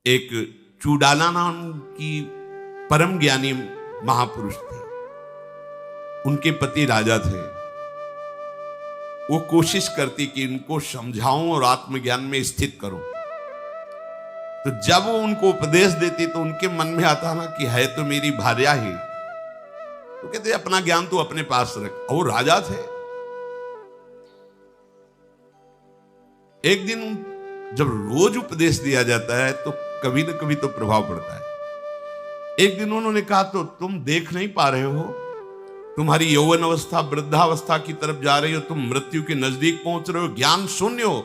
एक चूडाला नाम की परम ज्ञानी महापुरुष थे। उनके पति राजा थे। वो कोशिश करती कि इनको समझाऊं और आत्मज्ञान में स्थित करूं। तो जब वो उनको उपदेश देती तो उनके मन में आता ना कि है तो मेरी भार्या ही, तो कहते अपना ज्ञान तो अपने पास रख। और वो राजा थे। एक दिन जब रोज उपदेश दिया जाता है तो कभी न कभी तो प्रभाव पड़ता है। एक दिन उन्होंने कहा, तो तुम देख नहीं पा रहे हो, तुम्हारी यौवन अवस्था वृद्धावस्था की तरफ जा रही हो, तुम मृत्यु के नजदीक पहुंच रहे हो, ज्ञान शून्य हो,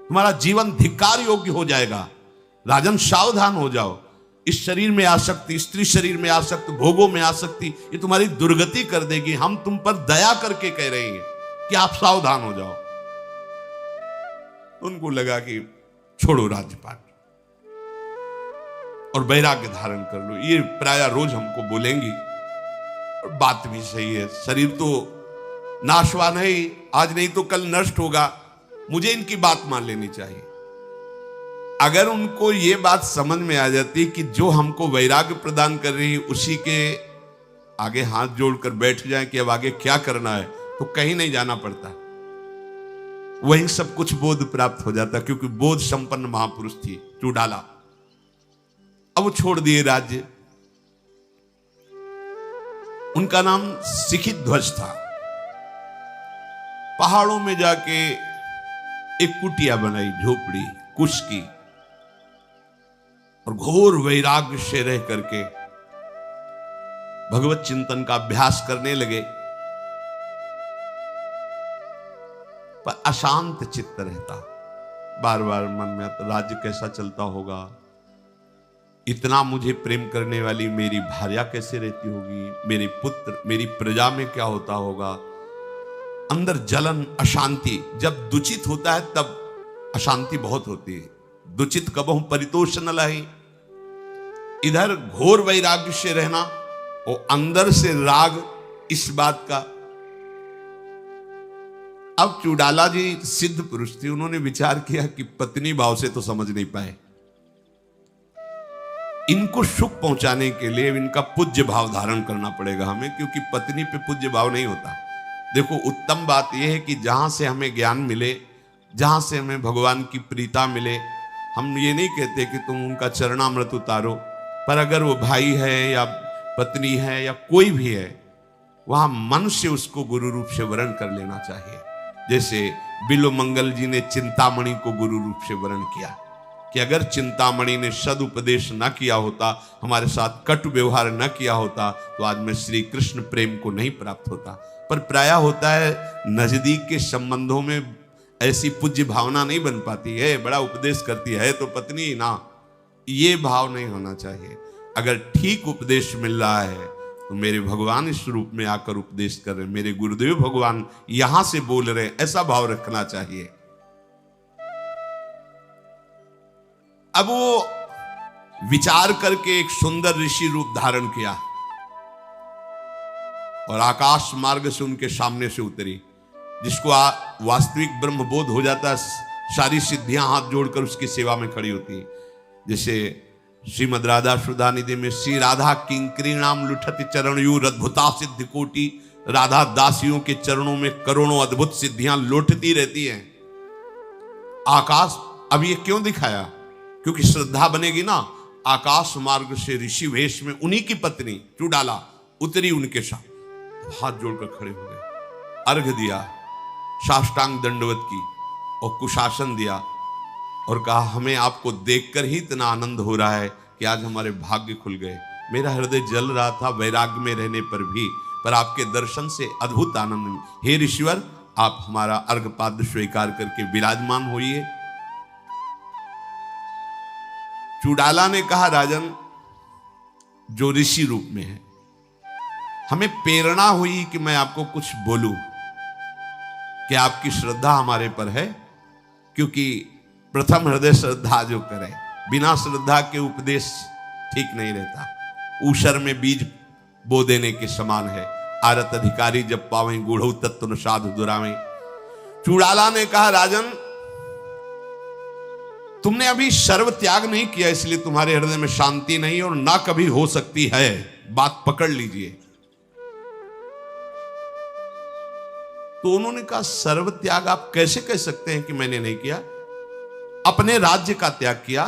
तुम्हारा जीवन धिक्कार योग्य हो जाएगा। राजन सावधान हो जाओ। इस शरीर में आसक्ति, स्त्री शरीर में आसक्ति, भोगों में आसक्ति, ये तुम्हारी दुर्गति कर देगी। हम तुम पर दया करके कह रहे हैं कि आप सावधान हो जाओ। उनको लगा कि छोड़ो राज्यपाट और वैराग्य धारण कर लो। ये प्राय रोज हमको बोलेंगी और बात भी सही है। शरीर तो नाशवान है, आज नहीं तो कल नष्ट होगा, मुझे इनकी बात मान लेनी चाहिए। अगर उनको ये बात समझ में आ जाती कि जो हमको वैराग्य प्रदान कर रही है उसी के आगे हाथ जोड़कर बैठ जाए कि अब आगे क्या करना है, तो कहीं नहीं जाना पड़ता, वहीं सब कुछ बोध प्राप्त हो जाता। क्योंकि बोध संपन्न महापुरुष थी चूडाला। अब वो छोड़ दिए राज्य। उनका नाम सिखित ध्वज था। पहाड़ों में जाके एक कुटिया बनाई, झोपड़ी कुश की, और घोर वैराग्य से रह करके भगवत चिंतन का अभ्यास करने लगे। पर अशांत चित्त रहता, बार बार मन में आता राज्य कैसा चलता होगा, इतना मुझे प्रेम करने वाली मेरी भार्या कैसे रहती होगी, मेरे पुत्र, मेरी प्रजा में क्या होता होगा। अंदर जलन, अशांति। जब दुचित होता है तब अशांति बहुत होती है। दुचित कबहु परितोष न लाही। इधर घोर वैराग्य से रहना और अंदर से राग इस बात का। अब चूडाला जी सिद्ध पुरुष थे। उन्होंने विचार किया कि पत्नी भाव से तो समझ नहीं पाए, इनको सुख पहुंचाने के लिए इनका पूज्य भाव धारण करना पड़ेगा हमें, क्योंकि पत्नी पे पूज्य भाव नहीं होता। देखो, उत्तम बात यह है कि जहां से हमें ज्ञान मिले, जहां से हमें भगवान की प्रीता मिले, हम ये नहीं कहते कि तुम उनका चरणामृत उतारो, पर अगर वो भाई है या पत्नी है या कोई भी है, वहां मन से उसको गुरु रूप से वरण कर लेना चाहिए। जैसे बिलो मंगल जी ने चिंतामणि को गुरु रूप से वरण किया कि अगर चिंतामणि ने सदुपदेश न किया होता, हमारे साथ कटु व्यवहार न किया होता, तो आज मैं श्री कृष्ण प्रेम को नहीं प्राप्त होता। पर प्रायः होता है नजदीक के संबंधों में ऐसी पूज्य भावना नहीं बन पाती है। बड़ा उपदेश करती है तो पत्नी ना, ये भाव नहीं होना चाहिए। अगर ठीक उपदेश मिल रहा है तो मेरे भगवान इस रूप में आकर उपदेश कर रहे हैं, मेरे गुरुदेव भगवान यहां से बोल रहे हैं, ऐसा भाव रखना चाहिए। अब वो विचार करके एक सुंदर ऋषि रूप धारण किया और आकाश मार्ग से उनके सामने से उतरी। जिसको वास्तविक ब्रह्म बोध हो जाता है, सारी सिद्धियां हाथ जोड़कर उसकी सेवा में खड़ी होती। जैसे श्रीमद राधा सुधा निधि में श्री राधा किंकरी नाम लुठति चरणयूर अद्भुता सिद्धि कोटि। राधा दासियों के चरणों में करोड़ों अद्भुत सिद्धियां लौटती रहती हैं। आकाश, अब ये क्यों दिखाया? क्योंकि श्रद्धा बनेगी ना। आकाश मार्ग से ऋषि वेश में उन्हीं की पत्नी चूडाला उतरी, उनके साथ हाथ जोड़कर खड़े हो गए, अर्घ दिया, साष्टांग दंडवत की और कुशासन दिया और कहा, हमें आपको देखकर ही इतना आनंद हो रहा है कि आज हमारे भाग्य खुल गए। मेरा हृदय जल रहा था वैराग्य में रहने पर भी, पर आपके दर्शन से अद्भुत आनंद। हे ऋषिवर, आप हमारा अर्घपाद्य स्वीकार करके विराजमान होइए। चूडाला ने कहा, राजन, जो ऋषि रूप में है, हमें प्रेरणा हुई कि मैं आपको कुछ बोलूं कि आपकी श्रद्धा हमारे पर है। क्योंकि प्रथम हृदय श्रद्धा जो करे, बिना श्रद्धा के उपदेश ठीक नहीं रहता। ऊषर में बीज बो देने के समान है। आरत अधिकारी जब पावे गूढ़ तत्व न साधु दुरावे। चूडाला ने कहा, राजन, तुमने अभी सर्व त्याग नहीं किया, इसलिए तुम्हारे हृदय में शांति नहीं और ना कभी हो सकती है। बात पकड़ लीजिए। तो उन्होंने कहा सर्व त्याग आप कैसे कह सकते हैं कि मैंने नहीं किया? अपने राज्य का त्याग किया,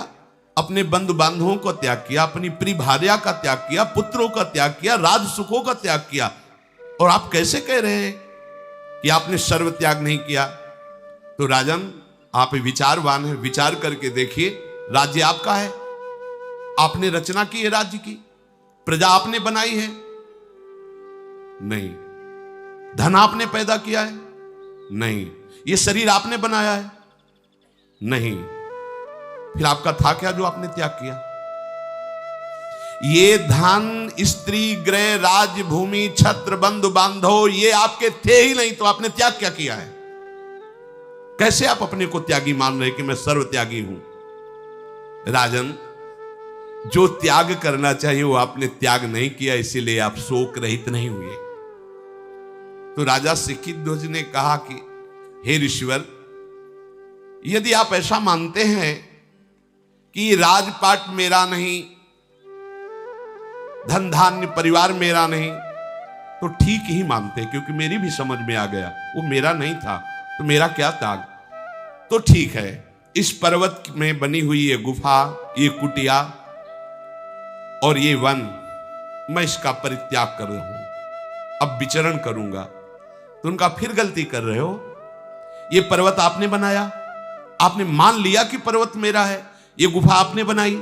अपने बंधु बांधवों को त्याग किया, अपनी प्रिय भार्या का त्याग किया, पुत्रों का त्याग किया, राज सुखों का त्याग किया, और आप कैसे कह रहे हैं कि आपने सर्व त्याग नहीं किया? तो राजन, आप विचारवान हैं, विचार करके देखिए। राज्य आपका है, आपने रचना की है राज्य की, प्रजा आपने बनाई है? नहीं। धन आपने पैदा किया है? नहीं। ये शरीर आपने बनाया है? नहीं। फिर आपका था क्या जो आपने त्याग किया? ये धन, स्त्री, गृह, राज्य, भूमि, छत्र, बंधु बांधव ये आपके थे ही नहीं, तो आपने त्याग क्या किया है? कैसे आप अपने को त्यागी मान रहे कि मैं सर्व त्यागी हूं? राजन, जो त्याग करना चाहिए वो आपने त्याग नहीं किया, इसीलिए आप शोक रहित नहीं हुए। तो राजा सिक्किध्वज ने कहा कि हे ऋषिवर, यदि आप ऐसा मानते हैं कि राजपाट मेरा नहीं, धन धान्य परिवार मेरा नहीं, तो ठीक ही मानते, क्योंकि मेरी भी समझ में आ गया वो मेरा नहीं था, तो मेरा क्या त्याग? तो ठीक है, इस पर्वत में बनी हुई ये गुफा, ये कुटिया और ये वन, मैं इसका परित्याग कर रहा हूं, अब विचरण करूंगा। तो उनका फिर गलती कर रहे हो, ये पर्वत आपने बनाया, आपने मान लिया कि पर्वत मेरा है, ये गुफा आपने बनाई,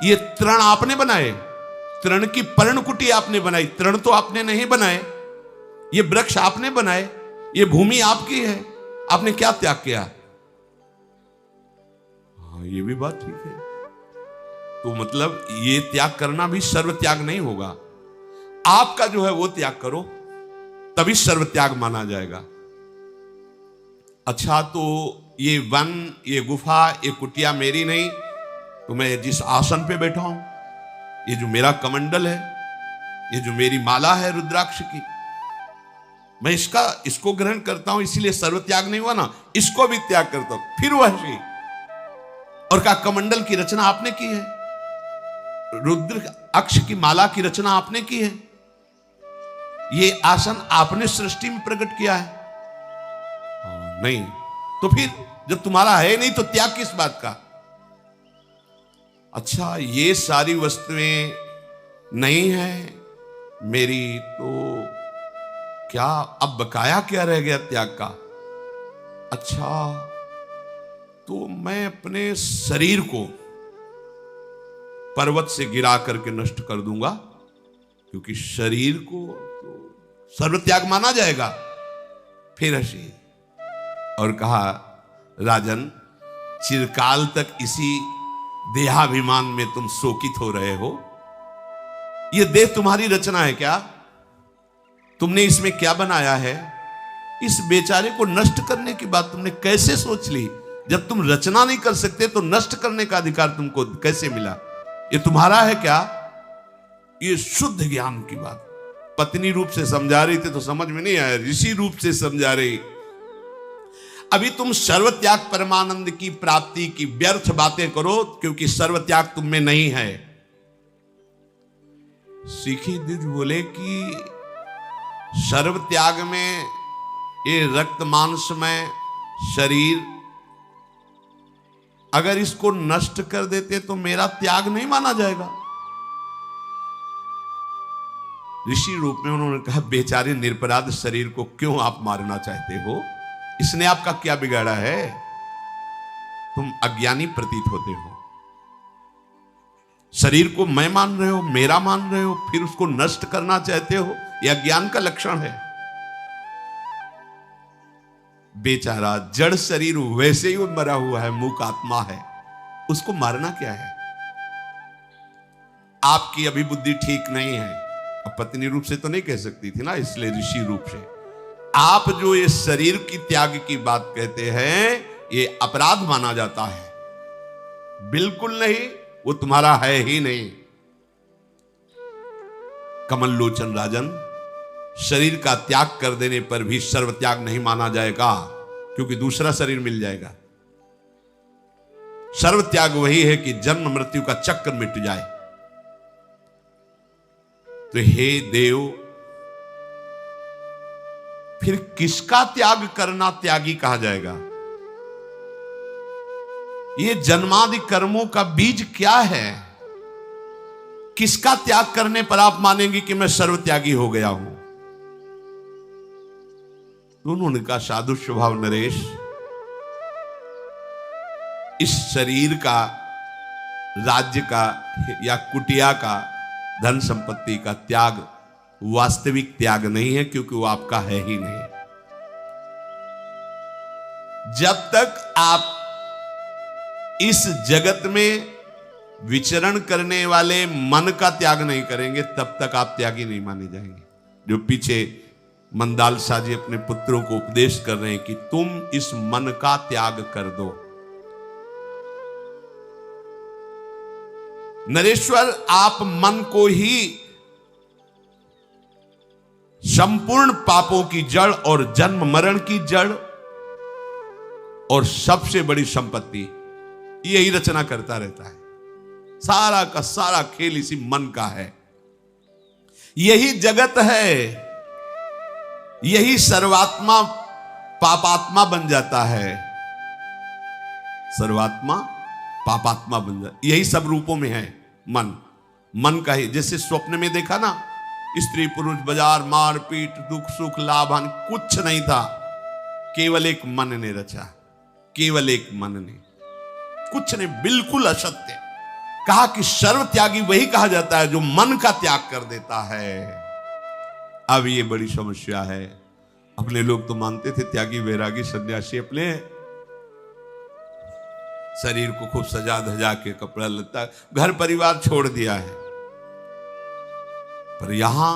ये तृण आपने बनाए, तृण की पर्णकुटी आपने बनाई, तृण तो आपने नहीं बनाए, ये वृक्ष आपने बनाए, ये भूमि आपकी है, आपने क्या त्याग किया? हाँ, ये भी बात ठीक है। तो मतलब ये त्याग करना भी सर्व त्याग नहीं होगा, आपका जो है वो त्याग करो, तभी सर्व त्याग माना जाएगा। अच्छा, तो ये वन, ये गुफा, ये कुटिया मेरी नहीं, तो मैं जिस आसन पे बैठा हूं, ये जो मेरा कमंडल है, ये जो मेरी माला है रुद्राक्ष की, मैं इसको ग्रहण करता हूं, इसीलिए सर्व त्याग नहीं हुआ ना, इसको भी त्याग करता हूं। फिर वह और का कमंडल की रचना आपने की है, रुद्र अक्ष की माला की रचना आपने की है, ये आसन आपने सृष्टि में प्रकट किया है? नहीं। तो फिर जब तुम्हारा है नहीं तो त्याग किस बात का? अच्छा, ये सारी वस्तुएं नहीं है मेरी, तो क्या अब बकाया क्या रह गया त्याग का? अच्छा, तो मैं अपने शरीर को पर्वत से गिरा करके नष्ट कर दूंगा, क्योंकि शरीर को तो सर्व त्याग माना जाएगा। फिर हंसी और कहा, राजन, चिरकाल तक इसी देहाभिमान में तुम शोकित हो रहे हो। यह देह तुम्हारी रचना है क्या? तुमने इसमें क्या बनाया है? इस बेचारे को नष्ट करने की बात तुमने कैसे सोच ली? जब तुम रचना नहीं कर सकते तो नष्ट करने का अधिकार तुमको कैसे मिला? ये तुम्हारा है क्या? ये शुद्ध ज्ञान की बात पत्नी रूप से समझा रही थी तो समझ में नहीं आया, ऋषि रूप से समझा रही। अभी तुम सर्वत्याग परमानंद की प्राप्ति की व्यर्थ बातें करो, क्योंकि सर्वत्याग तुम में नहीं है। सीखी द्विज बोले कि सर्वत्याग में ये रक्त मांस में शरीर, अगर इसको नष्ट कर देते तो मेरा त्याग नहीं माना जाएगा। ऋषि रूप में उन्होंने कहा, बेचारे निरपराध शरीर को क्यों आप मारना चाहते हो? इसने आपका क्या बिगाड़ा है? तुम अज्ञानी प्रतीत होते हो। शरीर को मैं मान रहे हो, मेरा मान रहे हो, फिर उसको नष्ट करना चाहते हो, यह अज्ञान का लक्षण है। बेचारा जड़ शरीर वैसे ही मरा हुआ है, मूक आत्मा है, उसको मारना क्या है? आपकी अभी बुद्धि ठीक नहीं है। अब पत्नी रूप से तो नहीं कह सकती थी ना, इसलिए ऋषि रूप से। आप जो ये शरीर की त्याग की बात कहते हैं, ये अपराध माना जाता है। बिल्कुल नहीं, वो तुम्हारा है ही नहीं। कमल लोचन राजन, शरीर का त्याग कर देने पर भी सर्व त्याग नहीं माना जाएगा, क्योंकि दूसरा शरीर मिल जाएगा। सर्व त्याग वही है कि जन्म मृत्यु का चक्र मिट जाए। तो हे देव, फिर किसका त्याग करना त्यागी कहा जाएगा? ये जन्मादि कर्मों का बीज क्या है? किसका त्याग करने पर आप मानेंगे कि मैं सर्व त्यागी हो गया हूं? उन्होंने कहा, साधु स्वभाव नरेश, इस शरीर का, राज्य का या कुटिया का, धन संपत्ति का त्याग वास्तविक त्याग नहीं है, क्योंकि वो आपका है ही नहीं। जब तक आप इस जगत में विचरण करने वाले मन का त्याग नहीं करेंगे, तब तक आप त्यागी नहीं माने जाएंगे। जो पीछे मंदाल शाह जी अपने पुत्रों को उपदेश कर रहे हैं कि तुम इस मन का त्याग कर दो। नरेश्वर, आप मन को ही संपूर्ण पापों की जड़ और जन्म मरण की जड़ और सबसे बड़ी संपत्ति, यही रचना करता रहता है। सारा का सारा खेल इसी मन का है। यही जगत है, यही सर्वात्मा पापात्मा बन जाता है। सर्वात्मा पापात्मा बन जाता, यही सब रूपों में है मन। मन का ही, जैसे स्वप्न में देखा ना, स्त्री पुरुष, बाजार, मारपीट, दुख सुख, लाभ हानि, कुछ नहीं था। केवल एक मन ने रचा, केवल एक मन ने, कुछ नहीं, बिल्कुल असत्य। कहा कि सर्व त्यागी वही कहा जाता है जो मन का त्याग कर देता है। अब ये बड़ी समस्या है। अपने लोग तो मानते थे त्यागी वैरागी सन्यासी अपने शरीर को खूब सजा धजा के, कपड़ा लत्ता, घर परिवार छोड़ दिया है। पर यहां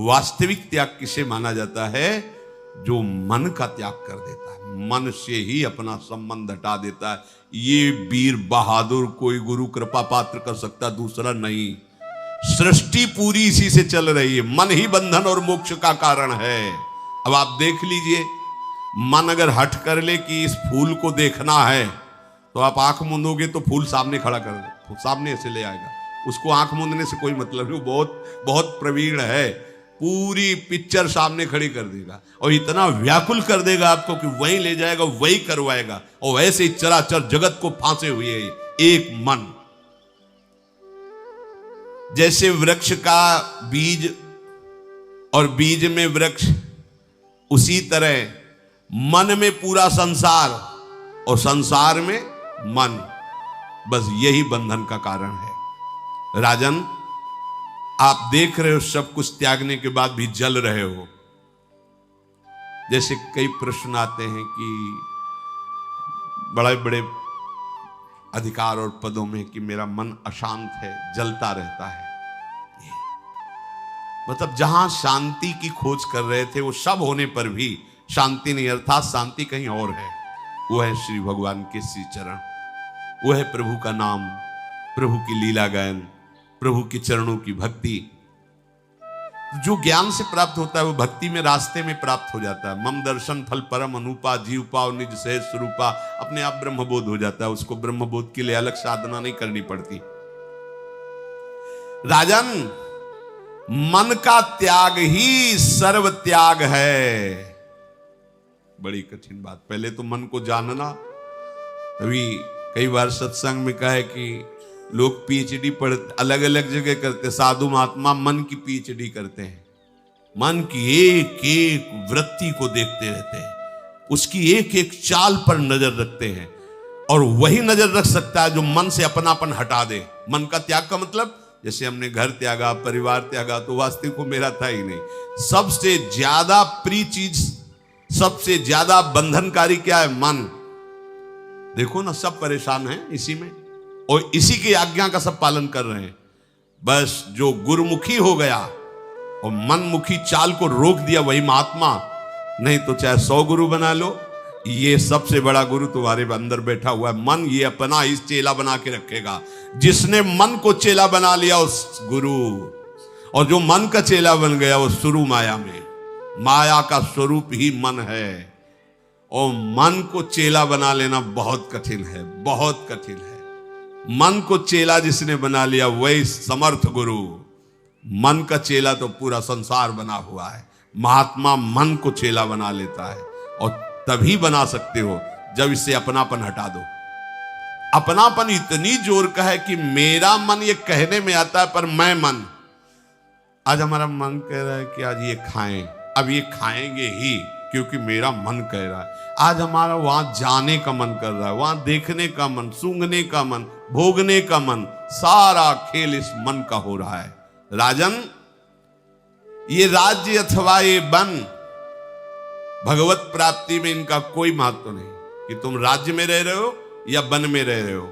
वास्तविक त्याग किसे माना जाता है? जो मन का त्याग कर देता है, मन से ही अपना संबंध हटा देता है। ये वीर बहादुर कोई गुरु कृपा पात्र कर सकता, दूसरा नहीं। सृष्टि पूरी इसी से चल रही है। मन ही बंधन और मोक्ष का कारण है। अब आप देख लीजिए, मन अगर हट कर ले कि इस फूल को देखना है, तो आप आंख मूंदोगे तो फूल सामने खड़ा कर दे, सामने ऐसे ले आएगा। उसको आंख मूंदने से कोई मतलब नहीं, वो बहुत बहुत प्रवीण है। पूरी पिक्चर सामने खड़ी कर देगा और इतना व्याकुल कर देगा आपको कि वही ले जाएगा, वही करवाएगा। और वैसे ही चराचर जगत को फांसे हुए एक मन। जैसे वृक्ष का बीज और बीज में वृक्ष, उसी तरह मन में पूरा संसार और संसार में मन। बस यही बंधन का कारण है। राजन, आप देख रहे हो सब कुछ त्यागने के बाद भी जल रहे हो। जैसे कई प्रश्न आते हैं कि बड़े बड़े अधिकार और पदों में कि मेरा मन अशांत है, जलता रहता है। मतलब जहां शांति की खोज कर रहे थे, वो सब होने पर भी शांति नहीं, अर्थात शांति कहीं और है। वो है श्री भगवान के श्री चरण, वो है प्रभु का नाम, प्रभु की लीला गायन, प्रभु के चरणों की भक्ति। जो ज्ञान से प्राप्त होता है वो भक्ति में, रास्ते में प्राप्त हो जाता है। मम दर्शन फल परम अनुपा, जीव पाव निज सहज स्वरूपा। अपने आप ब्रह्मबोध हो जाता है। उसको ब्रह्मबोध के लिए अलग साधना नहीं करनी पड़ती। राजन, मन का त्याग ही सर्व त्याग है। बड़ी कठिन बात। पहले तो मन को जानना। अभी कई बार सत्संग में कहा है कि लोग पीएचडी पढ़ अलग अलग जगह करते, साधु महात्मा मन की पीएचडी करते हैं। मन की एक एक वृत्ति को देखते रहते हैं, उसकी एक एक चाल पर नजर रखते हैं। और वही नजर रख सकता है जो मन से अपनापन हटा दे। मन का त्याग का मतलब, जैसे हमने घर त्यागा, परिवार त्यागा, तो वास्तविक को मेरा था ही नहीं। सबसे ज्यादा प्रिय चीज, सबसे ज्यादा बंधनकारी क्या है? मन। देखो ना, सब परेशान हैं इसी में और इसी की आज्ञा का सब पालन कर रहे हैं। बस जो गुरुमुखी हो गया और मनमुखी चाल को रोक दिया, वही महात्मा। नहीं तो चाहे 100 गुरु बना लो, ये सबसे बड़ा गुरु तुम्हारे अंदर बैठा हुआ है। मन ये अपना ही चेला बना के रखेगा। जिसने मन को चेला बना लिया उस गुरु, और जो मन का चेला बन गया वो शुरू माया में। माया का स्वरूप ही मन है और मन को चेला बना लेना बहुत कठिन है, बहुत कठिन है। मन को चेला जिसने बना लिया वही समर्थ गुरु। मन का चेला तो पूरा संसार बना हुआ है। महात्मा मन को चेला बना लेता है, और तभी बना सकते हो जब इससे अपनापन हटा दो। अपनापन इतनी जोर का है कि मेरा मन ये कहने में आता है, पर मैं मन, आज हमारा मन कह रहा है कि आज ये खाएं, अब ये खाएंगे ही क्योंकि मेरा मन कह रहा है। आज हमारा वहां जाने का मन कर रहा है, वहां देखने का मन, सूंघने का मन, भोगने का मन, सारा खेल इस मन का हो रहा है। राजन, ये राज्य अथवा ये वन, भगवत प्राप्ति में इनका कोई महत्व नहीं कि तुम राज्य में रह रहे हो या वन में रह रहे हो।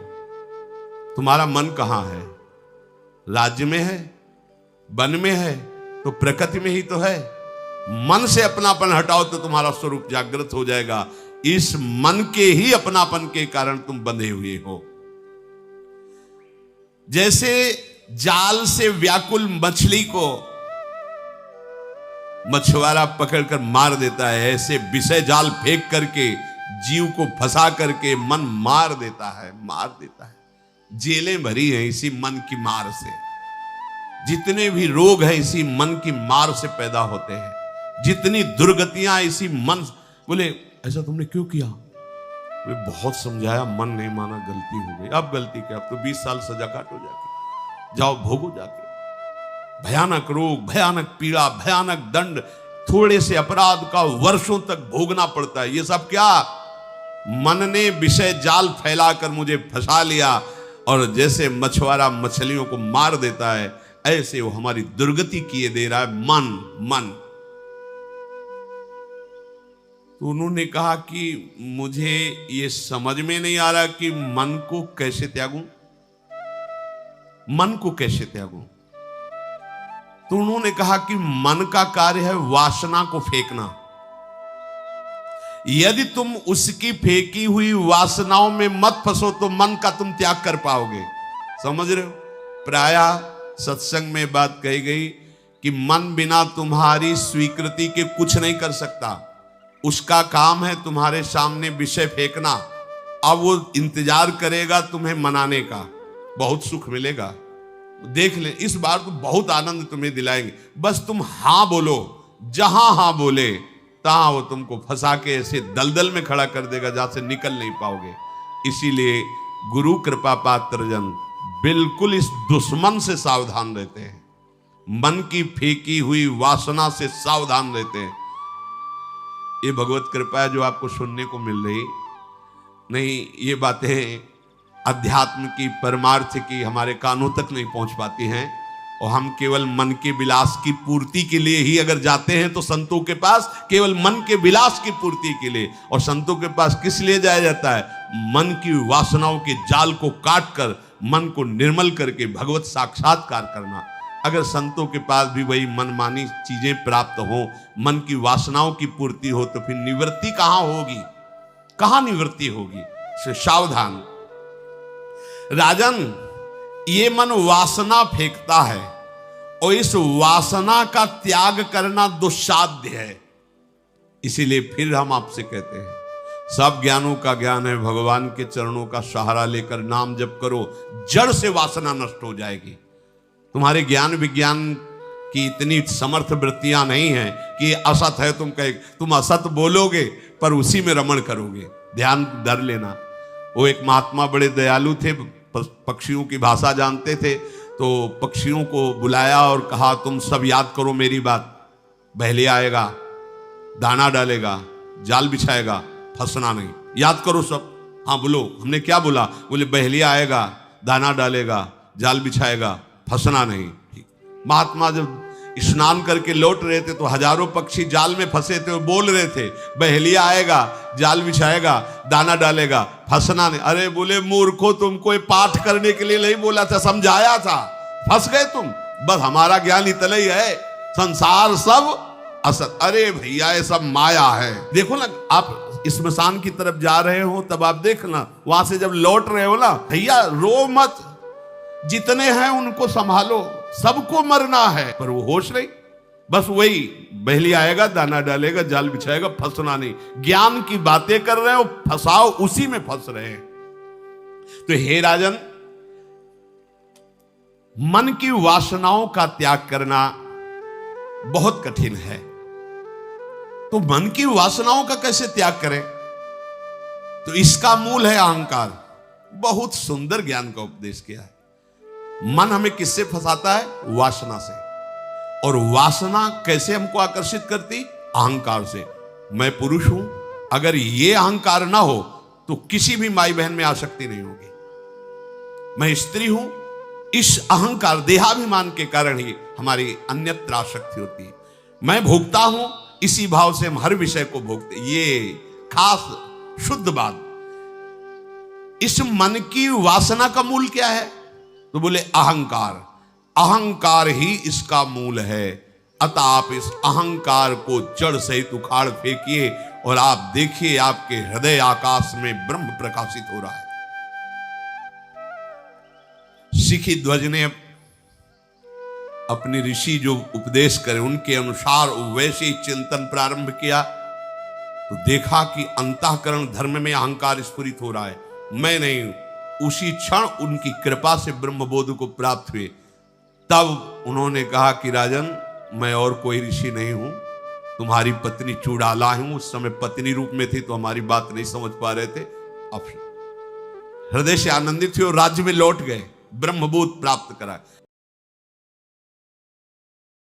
तुम्हारा मन कहां है? राज्य में है, वन में है, तो प्रकृति में ही तो है। मन से अपनापन हटाओ तो तुम्हारा स्वरूप जागृत हो जाएगा। इस मन के ही अपनापन के कारण तुम बंधे हुए हो। जैसे जाल से व्याकुल मछली को मछुआरा पकड़कर मार देता है, ऐसे विषय जाल फेंक करके जीव को फंसा करके मन मार देता है, मार देता है। जेलें भरी हैं इसी मन की मार से। जितने भी रोग हैं इसी मन की मार से पैदा होते हैं। जितनी दुर्गतियां इसी मन। बोले ऐसा तुमने क्यों किया? वे बहुत समझाया, मन नहीं माना, गलती हो गई। अब गलती क्या? अब तो 20 साल सजा काटो, जाके जाओ भोगो जाके। भयानक रोग, भयानक पीड़ा, भयानक दंड, थोड़े से अपराध का वर्षों तक भोगना पड़ता है। ये सब क्या? मन ने विषय जाल फैलाकर मुझे फंसा लिया, और जैसे मछुआरा मछलियों को मार देता है, ऐसे वो हमारी दुर्गति किए दे रहा है मन। तो उन्होंने कहा कि मुझे ये समझ में नहीं आ रहा कि मन को कैसे त्यागूं, मन को कैसे त्यागूं। तो उन्होंने कहा कि मन का कार्य है वासना को फेंकना। यदि तुम उसकी फेंकी हुई वासनाओं में मत फंसो तो मन का तुम त्याग कर पाओगे। समझ रहे हो? प्रायः सत्संग में बात कही गई कि मन बिना तुम्हारी स्वीकृति के कुछ नहीं कर सकता। उसका काम है तुम्हारे सामने विषय फेंकना। अब वो इंतजार करेगा तुम्हें मनाने का, बहुत सुख मिलेगा। देख ले, इस बार तो बहुत आनंद तुम्हें दिलाएंगे। बस तुम हां बोलो, जहां हां बोले तहां वो तुमको फंसा के ऐसे दलदल में खड़ा कर देगा जहां से निकल नहीं पाओगे। इसीलिए गुरु कृपा पात्र जन बिल्कुल इस दुश्मन से सावधान रहते हैं। मन की फेंकी हुई वासना से सावधान रहते हैं। ये भगवत कृपा है जो आपको सुनने को मिल रही। नहीं, ये बातें अध्यात्म की, परमार्थ की हमारे कानों तक नहीं पहुंच पाती हैं, और हम केवल मन के विलास की पूर्ति के लिए ही अगर जाते हैं तो संतों के पास केवल मन के विलास की पूर्ति के लिए। और संतों के पास किस लिए जाया जाता है? मन की वासनाओं के जाल को काट कर मन को निर्मल करके भगवत साक्षात्कार करना। अगर संतों के पास भी वही मनमानी चीजें प्राप्त हो, मन की वासनाओं की पूर्ति हो, तो फिर निवृत्ति कहां होगी? कहां निवृत्ति होगी? से सावधान। राजन, ये मन वासना फेंकता है, और इस वासना का त्याग करना दुस्साध्य है। इसीलिए फिर हम आपसे कहते हैं, सब ज्ञानों का ज्ञान है, भगवान के चरणों का सहारा लेकर नाम जप करो, जड़ से वासना नष्ट हो जाएगी। तुम्हारे ज्ञान विज्ञान की इतनी समर्थ वृत्तियां नहीं है कि असत है तुम असत बोलोगे पर उसी में रमण करोगे। ध्यान धर लेना। वो एक महात्मा बड़े दयालु थे, पक्षियों की भाषा जानते थे, तो पक्षियों को बुलाया और कहा, तुम सब याद करो मेरी बात। बहेलिया आएगा, दाना डालेगा, जाल बिछाएगा, फंसना नहीं। याद करो सब। हाँ बोलो, हमने क्या बोला? बोले बहेलिया आएगा, दाना डालेगा, जाल बिछाएगा, फंसना नहीं। ठीक। महात्मा जब स्नान करके लौट रहे थे तो हजारों पक्षी जाल में फंसे थे, वो बोल रहे थे बहेलिया आएगा, जाल बिछाएगा, दाना डालेगा, फंसना नहीं। अरे बोले मूर्खो, तुमको ये पाठ करने के लिए नहीं बोला था, समझाया था, फंस गए तुम। बस हमारा ज्ञान इतना ही है, संसार सब असत। अरे भैया ये सब माया है। देखो ना, आप स्मशान की तरफ जा रहे हो तब आप देखना, वहां से जब लौट रहे हो ना, भैया रो मत, जितने हैं उनको संभालो, सबको मरना है। पर वो होश नहीं, बस वही बहेलिया आएगा, दाना डालेगा, जाल बिछाएगा, फंसना नहीं। ज्ञान की बातें कर रहे हो, फंसाओ उसी में फंस रहे हैं। तो हे राजन, मन की वासनाओं का त्याग करना बहुत कठिन है। तो मन की वासनाओं का कैसे त्याग करें? तो इसका मूल है अहंकार। बहुत सुंदर ज्ञान का उपदेश किया है। मन हमें किससे फंसाता है? वासना से। और वासना कैसे हमको आकर्षित करती? अहंकार से। मैं पुरुष हूं, अगर ये अहंकार ना हो तो किसी भी माई बहन में आसक्ति नहीं होगी। मैं स्त्री हूं, इस अहंकार देहाभिमान के कारण ही हमारी अन्यत्र आसक्ति होती है। मैं भोगता हूं, इसी भाव से हम हर विषय को भोगते। ये खास शुद्ध बात। इस मन की वासना का मूल क्या है? तो बोले अहंकार। अहंकार ही इसका मूल है। अतः आप इस अहंकार को जड़ सहित उखाड़ फेंकिए और आप देखिए आपके हृदय आकाश में ब्रह्म प्रकाशित हो रहा है। सिखी ध्वज ने अपनी ऋषि जो उपदेश करे उनके अनुसार वैसे ही चिंतन प्रारंभ किया तो देखा कि अंतःकरण धर्म में अहंकार स्फुरित हो रहा है। मैं नहीं हूं। उसी क्षण उनकी कृपा से ब्रह्मबोध को प्राप्त हुए। तब उन्होंने कहा कि राजन, मैं और कोई ऋषि नहीं हूं, तुम्हारी पत्नी चूड़ाला हूं। उस समय पत्नी रूप में थी तो हमारी बात नहीं समझ पा रहे थे। अब हृदय से आनंदित हुए और राज्य में लौट गए, ब्रह्मबोध प्राप्त करा।